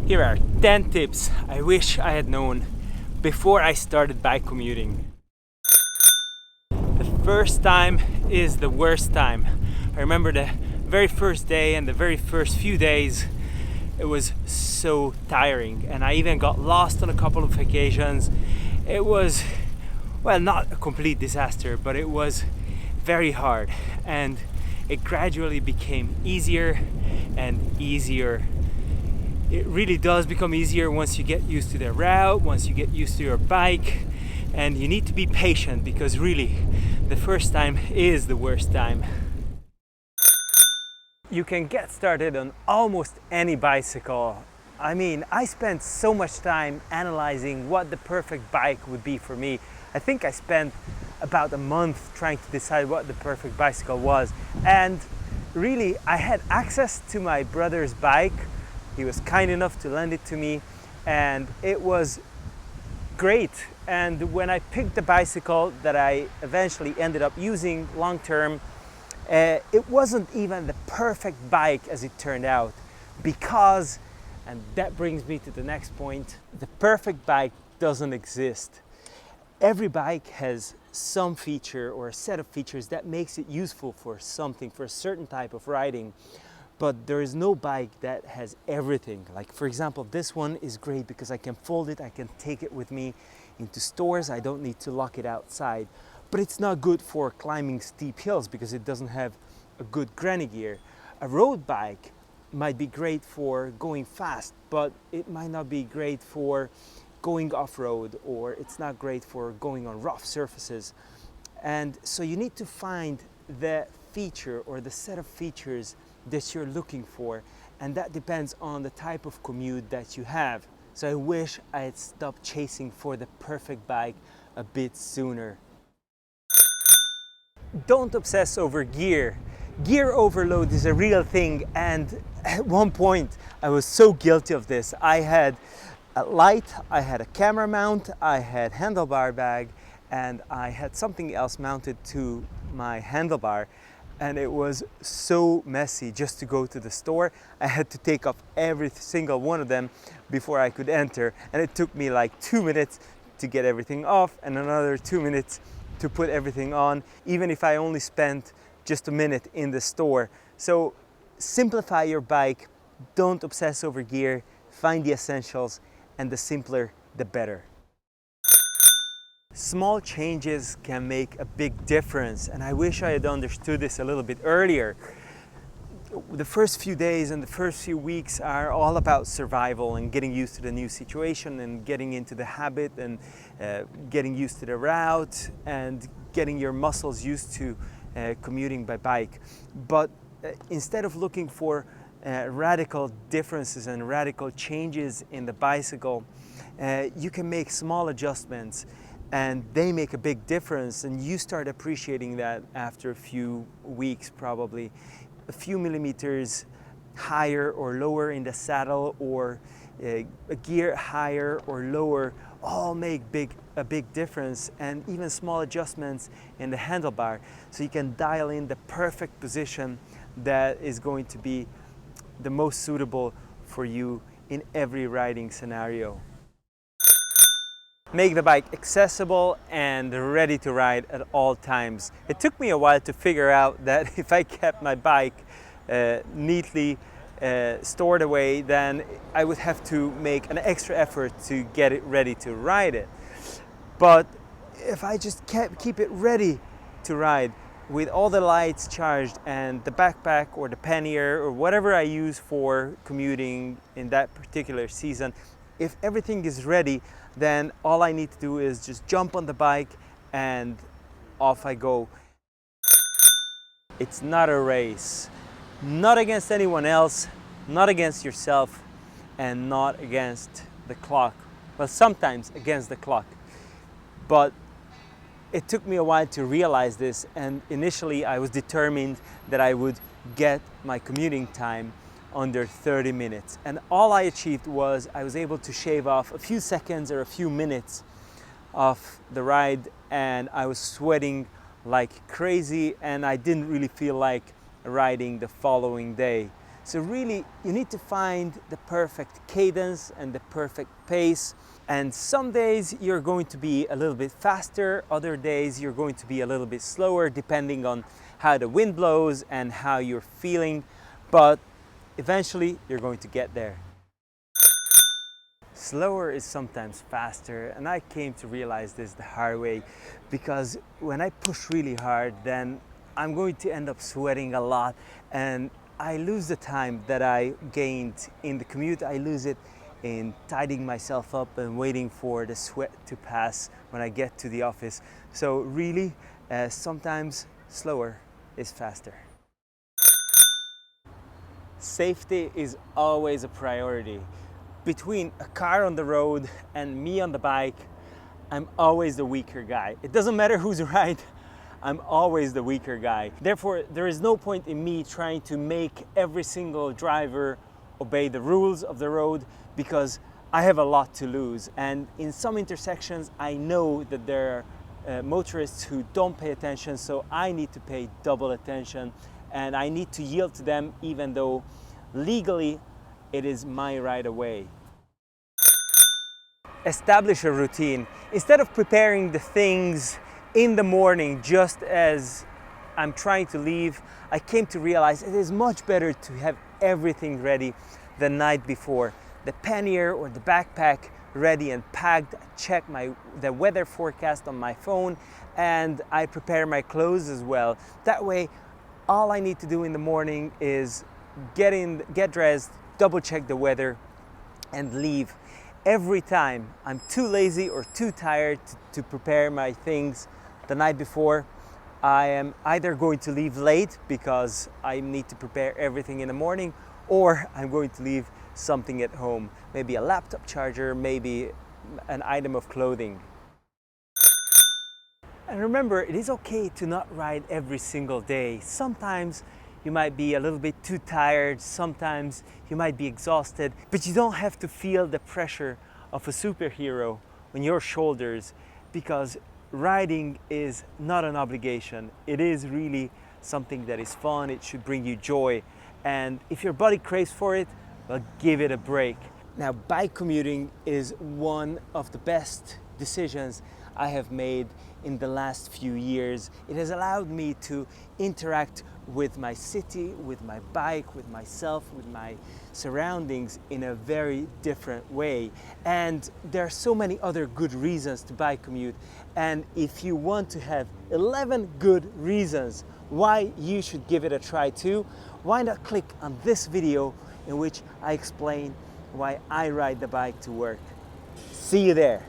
Here are 10 tips I wish I had known before I started bike commuting. The first time is the worst time. I remember the very first day and the very first few days. It was so tiring, and I even got lost on a couple of occasions. It was, well, not a complete disaster, but it was very hard, and it gradually became easier and easier. It really does become easier once you get used to the route, once you get used to your bike, and you need to be patient because really the first time is the worst time. You can get started on almost any bicycle. I mean, I spent so much time analyzing what the perfect bike would be for me. I think I spent about a month trying to decide what the perfect bicycle was, and really I had access to my brother's bike. He was kind enough to lend it to me, and it was great. And when I picked the bicycle that I eventually ended up using long term, it wasn't even the perfect bike as it turned out, because, and that brings me to the next point, the perfect bike doesn't exist. Every bike has some feature or a set of features that makes it useful for something, for a certain type of riding. But there is no bike that has everything. Like, for example, this one is great because I can fold it, I can take it with me into stores, I don't need to lock it outside. But it's not good for climbing steep hills because it doesn't have a good granny gear. A road bike might be great for going fast, but it might not be great for going off-road, or it's not great for going on rough surfaces. And so you need to find the feature or the set of features that you're looking for, and that depends on the type of commute that you have. So I wish I had stopped chasing for the perfect bike a bit sooner. Don't obsess over gear. Gear overload is a real thing, and at one point I was so guilty of this. I had a light, I had a camera mount, I had handlebar bag, and I had something else mounted to my handlebar. And it was so messy just to go to the store. I had to take off every single one of them before I could enter. And it took me like 2 minutes to get everything off and another 2 minutes to put everything on, even if I only spent just a minute in the store. So simplify your bike, don't obsess over gear, find the essentials, and the simpler, the better. Small changes can make a big difference, and I wish I had understood this a little bit earlier. The first few days and the first few weeks are all about survival and getting used to the new situation and getting into the habit and getting used to the route and getting your muscles used to commuting by bike. But instead of looking for radical differences and radical changes in the bicycle, you can make small adjustments, and they make a big difference, and you start appreciating that after a few weeks probably. A few millimeters higher or lower in the saddle, or a gear higher or lower, all make a big difference, and even small adjustments in the handlebar, so you can dial in the perfect position that is going to be the most suitable for you in every riding scenario. Make the bike accessible and ready to ride at all times. It took me a while to figure out that if I kept my bike neatly stored away, then I would have to make an extra effort to get it ready to ride it. But if I just keep it ready to ride with all the lights charged and the backpack or the pannier or whatever I use for commuting in that particular season, if everything is ready, then all I need to do is just jump on the bike and off I go. It's not a race. Not against anyone else, not against yourself, and not against the clock. Well, sometimes against the clock. But it took me a while to realize this, and initially I was determined that I would get my commuting time under 30 minutes. And all I achieved was I was able to shave off a few seconds or a few minutes of the ride, and I was sweating like crazy, and I didn't really feel like riding the following day. So really, you need to find the perfect cadence and the perfect pace. And some days you're going to be a little bit faster, other days you're going to be a little bit slower, depending on how the wind blows and how you're feeling. But eventually you're going to get there. Slower is sometimes faster, and I came to realize this the hard way, because when I push really hard, then I'm going to end up sweating a lot, and I lose the time that I gained in the commute. I lose it in tidying myself up and waiting for the sweat to pass when I get to the office. So really, sometimes slower is faster. Safety is always a priority. Between a car on the road and me on the bike, I'm always the weaker guy. It doesn't matter who's right, I'm always the weaker guy. Therefore, there is no point in me trying to make every single driver obey the rules of the road, because I have a lot to lose. And in some intersections, I know that there are motorists who don't pay attention, so I need to pay double attention, and I need to yield to them even though legally it is my right of way. Establish a routine. Instead of preparing the things in the morning just as I'm trying to leave, I came to realize it is much better to have everything ready the night before. The pannier or the backpack ready and packed. I check the weather forecast on my phone, and I prepare my clothes as well. That way, all I need to do in the morning is get dressed, double check the weather, and leave. Every time I'm too lazy or too tired to prepare my things the night before, I am either going to leave late because I need to prepare everything in the morning, or I'm going to leave something at home, maybe a laptop charger, maybe an item of clothing. And remember, it is okay to not ride every single day. Sometimes you might be a little bit too tired, sometimes you might be exhausted, but you don't have to feel the pressure of a superhero on your shoulders, because riding is not an obligation. It is really something that is fun. It should bring you joy. And if your body craves for it, well, give it a break. Now, bike commuting is one of the best decisions I have made in the last few years. It has allowed me to interact with my city, with my bike, with myself, with my surroundings in a very different way. And there are so many other good reasons to bike commute. And if you want to have 11 good reasons why you should give it a try too, why not click on this video in which I explain why I ride the bike to work. See you there.